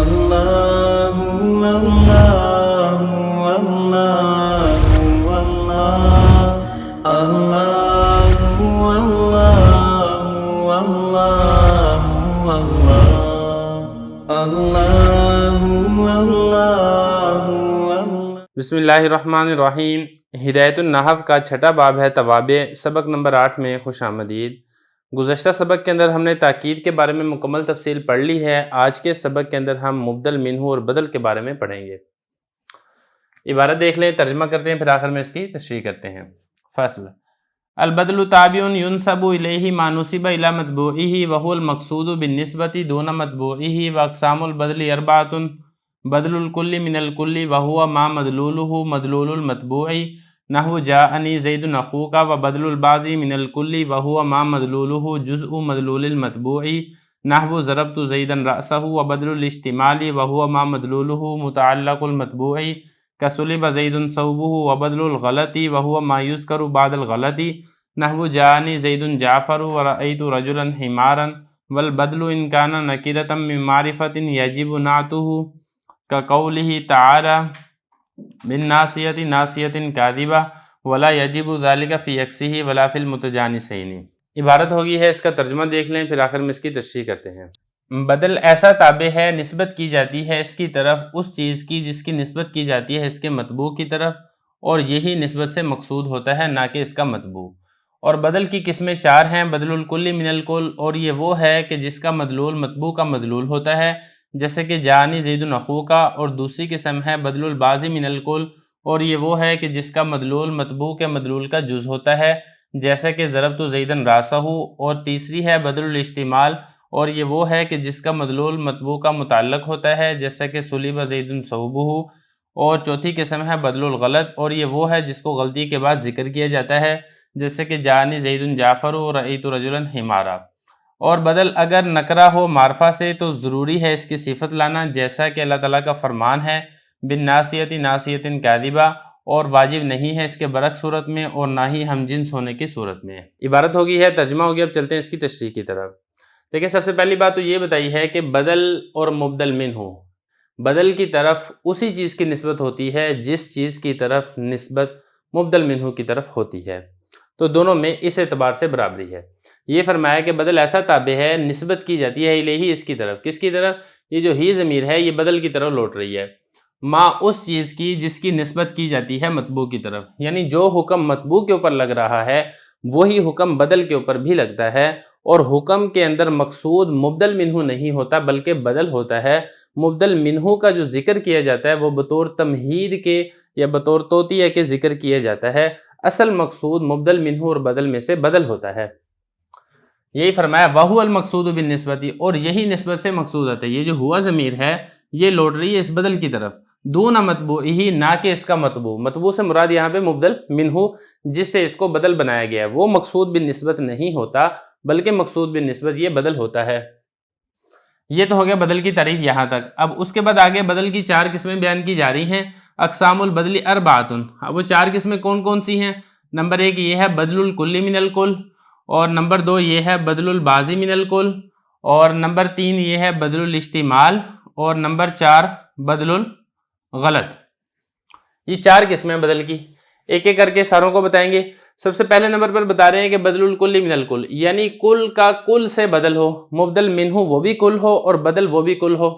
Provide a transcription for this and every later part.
اللہ اللہ اللہ اللہ اللہ اللہ۔ بسم اللہ الرحمن الرحیم۔ ہدایت النحو کا چھٹا باب ہے توابع، سبق نمبر 8 میں خوش آمدید۔ گزشتہ سبق کے اندر ہم نے تاکید کے بارے میں مکمل تفصیل پڑھ لی ہے۔ آج کے سبق کے اندر ہم مبدل منہ اور بدل کے بارے میں پڑھیں گے۔ عبارت دیکھ لیں، ترجمہ کرتے ہیں، پھر آخر میں اس کی تشریح کرتے ہیں۔ فصل: البدل تابع ينسب الیہ ما نسب الی متبوعہ وهو المقصود بالنسبۃ دون متبوعہ، واقسام البدل اربعۃ: بدل الکل من الکل وهو ما مدلولہ مدلول المتبوع، نحو جاءنی زید اخوک، وبدل البعض من الکل وهو ما مدلولہ جزء مدلول المتبوع، نحو ضربت زیدا رأسہ، وبدل الاشتمال وهو ما مدلولہ متعلق المتبوع، کسلب زید ثوبہ، وبدل الغلط وهو ما یذکر بعد الغلط، نحو جاءنی زید جعفر ورأیت رجلا حمارا، والبدل ان کان نکرۃ من معرفۃ یجب نعتہ، کقولہ تعالی من ناسیۃ ناسیۃ کاذبہ، ولا یجب ذلک فی عکسہ ولا فی المتجانسین۔ عبارت ہوگی ہے، اس کا ترجمہ دیکھ لیں، پھر آخر میں اس کی تشریح کرتے ہیں۔ بدل ایسا تابع ہے، نسبت کی جاتی ہے اس کی طرف اس چیز کی جس کی نسبت کی جاتی ہے اس کے مطبوع کی طرف، اور یہی نسبت سے مقصود ہوتا ہے، نہ کہ اس کا مطبوع۔ اور بدل کی قسمیں 4 ہیں: بدل الکل من الکل، اور یہ وہ ہے کہ جس کا مدلول مطبوع کا مدلول ہوتا ہے، جیسے کہ جانی زید اخوک، اور دوسری قسم ہے بدل البعض من الکل، اور یہ وہ ہے کہ جس کا مدلول مطبوع کے مدلول کا جز ہوتا ہے، جیسے کہ ضربت زیدا راسہ، اور تیسری ہے بدل الاشتمال، اور یہ وہ ہے کہ جس کا مدلول مطبوع کا متعلق ہوتا ہے، جیسے کہ سلب زید ثوبہ، اور چوتھی قسم ہے بدل الغلط، اور یہ وہ ہے جس کو غلطی کے بعد ذکر کیا جاتا ہے، جیسے کہ جانی زید جعفر ورأیت رجلا حمارا۔ اور بدل اگر نکرہ ہو معرفہ سے تو ضروری ہے اس کی صفت لانا، جیسا کہ اللہ تعالیٰ کا فرمان ہے بالناسیۃ ناسیۃ کاذبہ، اور واجب نہیں ہے اس کے برعکس صورت میں، اور نہ ہی ہم جنس ہونے کی صورت میں۔ عبارت ہوگی ہے، ترجمہ ہوگی، اب چلتے ہیں اس کی تشریح کی طرف۔ دیکھیں، سب سے پہلی بات تو یہ بتائی ہے کہ بدل اور مبدل منہ، بدل کی طرف اسی چیز کی نسبت ہوتی ہے جس چیز کی طرف نسبت مبدل منہ کی طرف ہوتی ہے، تو دونوں میں اس اعتبار سے برابری ہے۔ یہ فرمایا کہ بدل ایسا تابع ہے، نسبت کی جاتی ہے الیہ اس کی طرف۔ کس کی طرف؟ یہ جو ہی ضمیر ہے یہ بدل کی طرف لوٹ رہی ہے، ما اس چیز کی جس کی نسبت کی جاتی ہے مطبوع کی طرف، یعنی جو حکم مطبوع کے اوپر لگ رہا ہے وہی حکم بدل کے اوپر بھی لگتا ہے، اور حکم کے اندر مقصود مبدل منہ نہیں ہوتا بلکہ بدل ہوتا ہے۔ مبدل منہ کا جو ذکر کیا جاتا ہے وہ بطور تمہید کے یا بطور توطیہ کے ذکر کیا جاتا ہے، اصل مقصود مبدل منہ اور بدل میں سے بدل ہوتا ہے۔ یہی فرمایا وَهُوَ الْمَقْصُودُ بِالنِّسْبَةِ، اور یہی نسبت سے مقصود ہوتا ہے۔ یہ جو ہوا ضمیر ہے یہ لوٹ رہی ہے اس بدل کی طرف، دون مطبوعہ، نہ کہ اس کا مطبوع۔ مطبوع سے مراد یہاں پہ مبدل منہ جس سے اس کو بدل بنایا گیا ہے، وہ مقصود بالنسبت نہیں ہوتا بلکہ مقصود بالنسبت یہ بدل ہوتا ہے۔ یہ تو ہو گیا بدل کی تعریف یہاں تک۔ اب اس کے بعد آگے بدل کی 4 قسمیں بیان کی جا رہی ہیں۔ اقسام البدل اربعۃ، اب وہ 4 قسمیں کون کون سی ہیں؟ نمبر 1 یہ ہے بدل الکل من الکل، اور نمبر 2 یہ ہے بدل البعض من الکل، اور نمبر 3 یہ ہے بدل الاشتمال، اور نمبر 4 بدل الغلط۔ یہ 4 قسمیں بدل کی، ایک ایک کر کے ساروں کو بتائیں گے۔ سب سے پہلے نمبر پر بتا رہے ہیں کہ بدل الکل من الکل، یعنی کل کا کل سے بدل ہو، مبدل منہ وہ بھی کل ہو اور بدل وہ بھی کل ہو۔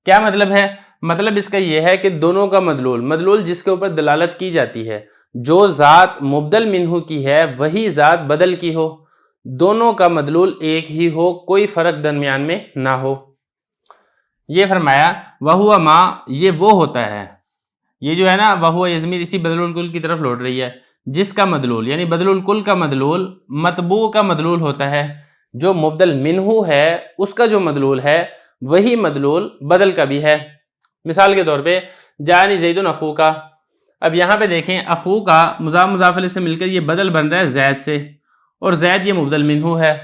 کیا مطلب ہے؟ مطلب اس کا یہ ہے کہ دونوں کا مدلول جس کے اوپر دلالت کی جاتی ہے، جو ذات مبدل منہ کی ہے وہی ذات بدل کی ہو، دونوں کا مدلول ایک ہی ہو، کوئی فرق درمیان میں نہ ہو۔ یہ فرمایا وَهُوَ مَا، یہ وہ ہوتا ہے، یہ جو ہے نا وَهُوَ یہ ضمیر اسی بدل الکل کی طرف لوٹ رہی ہے، جس کا مدلول یعنی بدل الکل کا مدلول مطبوع کا مدلول ہوتا ہے، جو مبدل منہ ہے اس کا جو مدلول ہے وہی مدلول بدل کا بھی ہے۔ مثال کے طور پہ جانی زید اخوک، اب یہاں پہ دیکھیں اخوک کا مضاف مضاف الیہ سے مل کر یہ بدل بن رہا ہے زید سے، اور زید یہ مبدل منہ ہے۔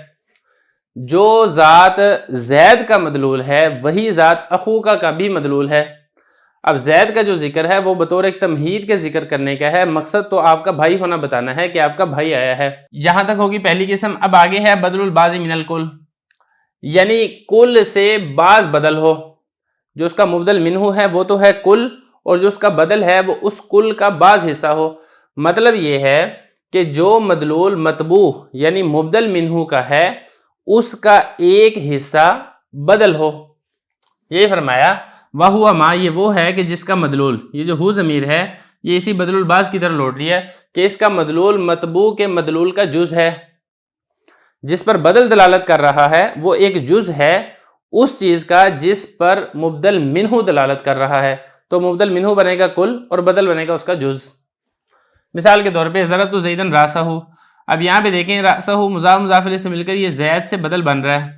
جو ذات زید کا مدلول ہے وہی ذات اخوک کا بھی مدلول ہے۔ اب زید کا جو ذکر ہے وہ بطور ایک تمہید کے ذکر کرنے کا ہے، مقصد تو آپ کا بھائی ہونا بتانا ہے کہ آپ کا بھائی آیا ہے۔ یہاں تک ہوگی پہلی قسم۔ اب آگے ہے بدل البعض من الکل، یعنی کل سے بعض بدل ہو. جو اس کا مبدل منہو ہے وہ تو ہے کل، اور جو اس کا بدل ہے وہ اس کل کا بعض حصہ ہو. مطلب یہ ہے کہ جو مدلول مطبوع یعنی مبدل منہو کا ہے اس کا ایک حصہ بدل ہو. یہی فرمایا وَهُوَ مَا، یہ وہ ہے کہ جس کا مدلول، یہ جو ہو ضمیر ہے یہ اسی بدل الباز کی طرح لوٹ رہی ہے کہ اس کا مدلول مطبوع کے مدلول کا جز ہے. جس پر بدل دلالت کر رہا ہے وہ ایک جز ہے اس چیز کا جس پر مبدل منہو دلالت کر رہا ہے. تو مبدل منہو بنے گا کل اور بدل بنے گا اس کا جز. مثال کے طور پہ ضربت زیدن راسہ. اب یہاں پہ دیکھیں راسہ مضاف مضاف الیہ سے مل کر یہ زید سے بدل بن رہا ہے.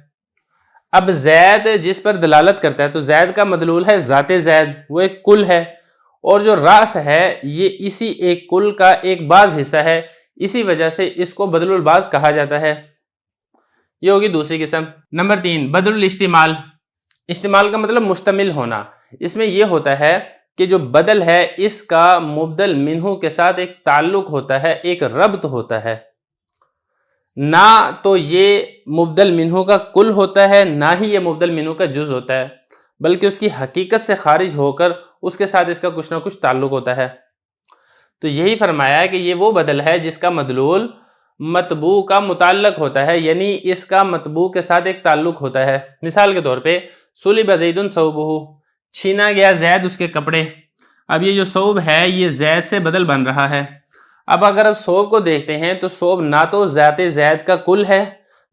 اب زید جس پر دلالت کرتا ہے تو زید کا مدلول ہے ذات زید، وہ ایک کل ہے، اور جو راس ہے یہ اسی ایک کل کا ایک بعض حصہ ہے، اسی وجہ سے اس کو بدل الباز کہا جاتا ہے. یہ ہوگی دوسری قسم. نمبر 3 بدل الاشتمال. اشتمال کا مطلب مشتمل ہونا. اس میں یہ ہوتا ہے کہ جو بدل ہے اس کا مبدل منہو کے ساتھ ایک تعلق ہوتا ہے، ایک ربط ہوتا ہے. نہ تو یہ مبدل منہو کا کل ہوتا ہے نہ ہی یہ مبدل منہو کا جز ہوتا ہے، بلکہ اس کی حقیقت سے خارج ہو کر اس کے ساتھ اس کا کچھ نہ کچھ تعلق ہوتا ہے. تو یہی فرمایا کہ یہ وہ بدل ہے جس کا مدلول مطبوع کا متعلق ہوتا ہے، یعنی اس کا مطبوع کے ساتھ ایک تعلق ہوتا ہے. مثال کے طور پہ سلب زید ثوبہ، چھینا گیا زید اس کے کپڑے. اب یہ جو ثوب ہے یہ زید سے بدل بن رہا ہے. اب اگر اب ثوب کو دیکھتے ہیں تو ثوب نہ تو ذات زید کا کل ہے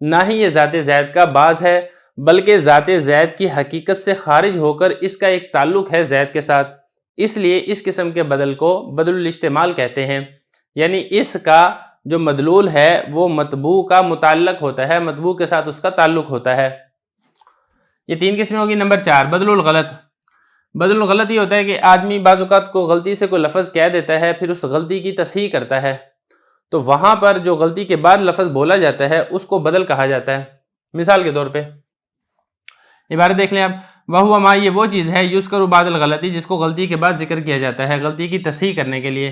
نہ ہی یہ ذات زید کا بعض ہے، بلکہ ذات زید کی حقیقت سے خارج ہو کر اس کا ایک تعلق ہے زید کے ساتھ. اس لیے اس قسم کے بدل کو بدل الاشتمال کہتے ہیں، یعنی اس کا جو مدلول ہے وہ مطبوع کا متعلق ہوتا ہے، مطبوع کے ساتھ اس کا تعلق ہوتا ہے. یہ 3 قسمیں ہوگی. نمبر 4 بدل الغلط. بدل الغلط یہ ہوتا ہے کہ آدمی بعض اوقات کو غلطی سے کوئی لفظ کہہ دیتا ہے پھر اس غلطی کی تصحیح کرتا ہے، تو وہاں پر جو غلطی کے بعد لفظ بولا جاتا ہے اس کو بدل کہا جاتا ہے. مثال کے طور پہ عبارت دیکھ لیں آپ. وَهُوَ مَا، یہ وہ چیز ہے یذکر بعد الغلطی جس کو غلطی کے بعد ذکر کیا جاتا ہے غلطی کی تصحیح کرنے کے لیے.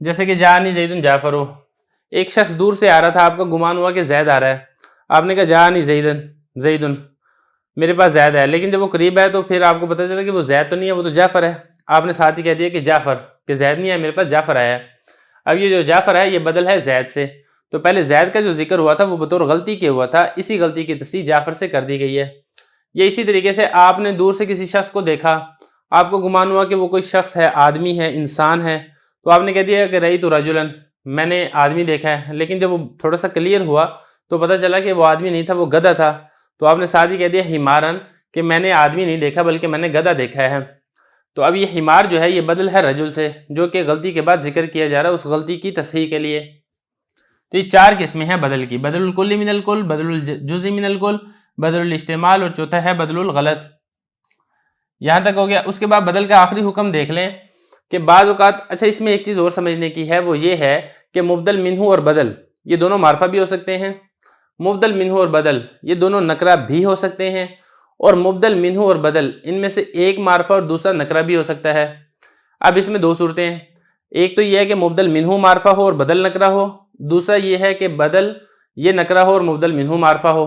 جیسے کہ جاءنی زید جعفر. ایک شخص دور سے آ رہا تھا، آپ کا گمان ہوا کہ زید آ رہا ہے، آپ نے کہا جاءنی زید، میرے پاس زید ہے، لیکن جب وہ قریب ہے تو پھر آپ کو پتہ چلا کہ وہ زید تو نہیں ہے، وہ تو جعفر ہے. آپ نے ساتھ ہی کہہ دیا کہ جعفر، کہ زید نہیں ہے میرے پاس جعفر آیا ہے. اب یہ جو جعفر ہے یہ بدل ہے زید سے. تو پہلے زید کا جو ذکر ہوا تھا وہ بطور غلطی کے ہوا تھا، اسی غلطی کی تصحیح جعفر سے کر دی گئی ہے. یہ اسی طریقے سے آپ نے دور سے کسی شخص کو دیکھا، آپ کو گمان ہوا کہ وہ کوئی شخص ہے، آدمی ہے، انسان ہے، تو آپ نے کہہ دیا کہ رأیت رجلا، میں نے آدمی دیکھا ہے. لیکن جب وہ تھوڑا سا کلیئر ہوا تو پتہ چلا کہ وہ آدمی نہیں تھا، وہ گدھا تھا. تو آپ نے ساتھ ہی کہہ دیا حمارن، کہ میں نے آدمی نہیں دیکھا بلکہ میں نے گدھا دیکھا ہے. تو اب یہ حمار جو ہے یہ بدل ہے رجل سے، جو کہ غلطی کے بعد ذکر کیا جا رہا ہے اس غلطی کی تصحیح کے لیے. تو یہ 4 قسمیں ہیں بدل کی: بدل الکل من الکل، بدل الجزء من الکل، بدل الاستعمال، اور چوتھا ہے بدل الغلط. یہاں تک ہو گیا. اس کے بعد بدل کا آخری حکم دیکھ لیں کہ بعض اوقات، اچھا اس میں ایک چیز اور سمجھنے کی ہے، وہ یہ ہے کہ مبدل منہو اور بدل یہ دونوں معرفہ بھی ہو سکتے ہیں. مبدل منہو اور بدل یہ دونوں نکرہ بھی ہو سکتے ہیں، اور مبدل منہو اور بدل ان میں سے ایک معرفہ اور دوسرا نکرہ بھی ہو سکتا ہے. اب اس میں 2 صورتیں ہیں. ایک تو یہ ہے کہ مبدل منہو معرفہ ہو اور بدل نکرہ ہو، دوسرا یہ ہے کہ بدل یہ نکرہ ہو اور مبدل منہو معرفہ ہو.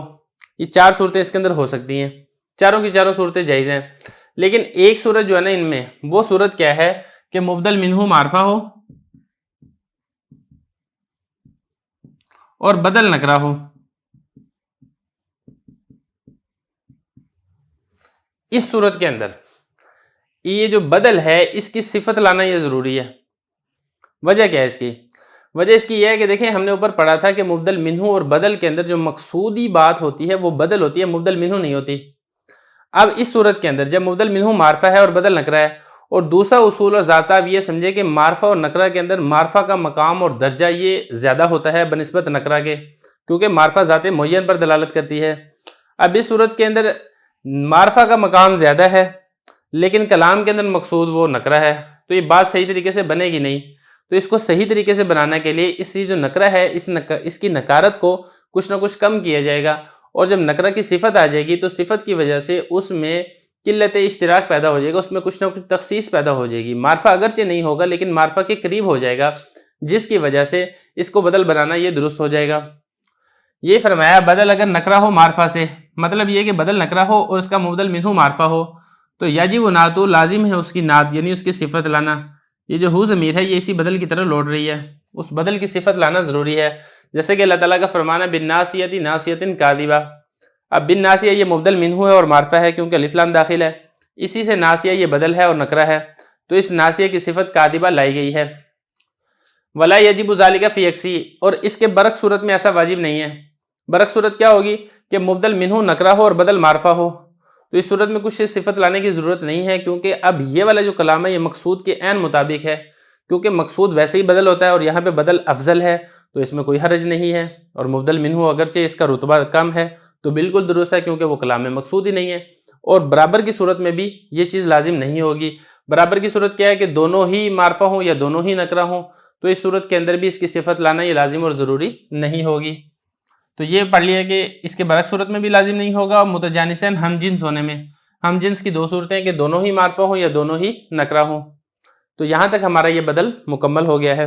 یہ 4 صورتیں اس کے اندر ہو سکتی ہیں. چاروں کی چاروں صورتیں جائز ہیں. لیکن ایک صورت جو ہے نا ان میں، وہ صورت کیا ہے کہ مبدل منہو معرفہ ہو اور بدل نکرہ ہو. اس صورت کے اندر یہ جو بدل ہے اس کی صفت لانا یہ ضروری ہے. وجہ کیا ہے اس کی؟ وجہ اس کی یہ ہے کہ دیکھیں ہم نے اوپر پڑھا تھا کہ مبدل منہو اور بدل کے اندر جو مقصودی بات ہوتی ہے وہ بدل ہوتی ہے، مبدل منہو نہیں ہوتی. اب اس صورت کے اندر جب مبدل منہو معرفہ ہے اور بدل نکرہ ہے، اور دوسرا اصول اور ضابطہ آپ یہ سمجھے کہ معرفہ اور نکرہ کے اندر معرفہ کا مقام اور درجہ یہ زیادہ ہوتا ہے بنسبت نکرہ کے، کیونکہ معرفہ ذات معین پر دلالت کرتی ہے. اب اس صورت کے اندر معرفہ کا مقام زیادہ ہے لیکن کلام کے اندر مقصود وہ نکرہ ہے، تو یہ بات صحیح طریقے سے بنے گی نہیں. تو اس کو صحیح طریقے سے بنانے کے لیے اس کی جو نکرہ ہے اس کی نکارت کو کچھ نہ کچھ کم کیا جائے گا، اور جب نکرہ کی صفت آ جائے گی تو صفت کی وجہ سے اس میں قلت اشتراک پیدا ہو جائے گا، اس میں کچھ نہ کچھ تخصیص پیدا ہو جائے گی. معرفہ اگرچہ نہیں ہوگا لیکن معرفہ کے قریب ہو جائے گا، جس کی وجہ سے اس کو بدل بنانا یہ درست ہو جائے گا. یہ فرمایا بدل اگر نکرہ ہو معرفہ سے، مطلب یہ کہ بدل نکرہ ہو اور اس کا مبدل منہ معرفہ ہو تو یجب نعتو لازم ہے اس کی نعت یعنی اس کی صفت لانا. یہ جو ہو ضمیر ہے یہ اسی بدل کی طرح لوٹ رہی ہے, اس بدل کی صفت لانا ضروری ہے. جیسے کہ اللہ تعالیٰ کا فرمانا بالناسیۃ ناسیۃ کاذبہ. اب بن ناسیہ یہ مبدل منہ ہے اور معرفہ ہے کیونکہ الف لام داخل ہے, اسی سے ناسیہ یہ بدل ہے اور نکرہ ہے, تو اس ناسیہ کی صفت کاذبہ لائی گئی ہے. ولا یجب ذالک فی یکسی, اور اس کے برعکس صورت میں ایسا واجب نہیں ہے. برعکس صورت کیا ہوگی کہ مبدل منہ نکرہ ہو اور بدل معرفہ ہو, تو اس صورت میں کچھ صفت لانے کی ضرورت نہیں ہے کیونکہ اب یہ والا جو کلام ہے یہ مقصود کے عین مطابق ہے, کیونکہ مقصود ویسے ہی بدل ہوتا ہے اور یہاں پہ بدل افضل ہے تو اس میں کوئی حرج نہیں ہے. اور مبدل منہ اگرچہ اس کا رتبہ کم ہے تو بالکل درست ہے کیونکہ وہ کلام میں مقصود ہی نہیں ہے. اور برابر کی صورت میں بھی یہ چیز لازم نہیں ہوگی. برابر کی صورت کیا ہے کہ دونوں ہی معرفہ ہوں یا دونوں ہی نکرہ ہوں, تو اس صورت کے اندر بھی اس کی صفت لانا یہ لازم اور ضروری نہیں ہوگی. تو یہ پڑھ لیا کہ اس کے برعکس صورت میں بھی لازم نہیں ہوگا. اور متجانسین ہم جنس ہونے میں, ہم جنس کی دو صورتیں ہیں کہ دونوں ہی معرفہ ہوں یا دونوں ہی نکرہ ہوں. تو یہاں تک ہمارا یہ بدل مکمل ہو گیا ہے.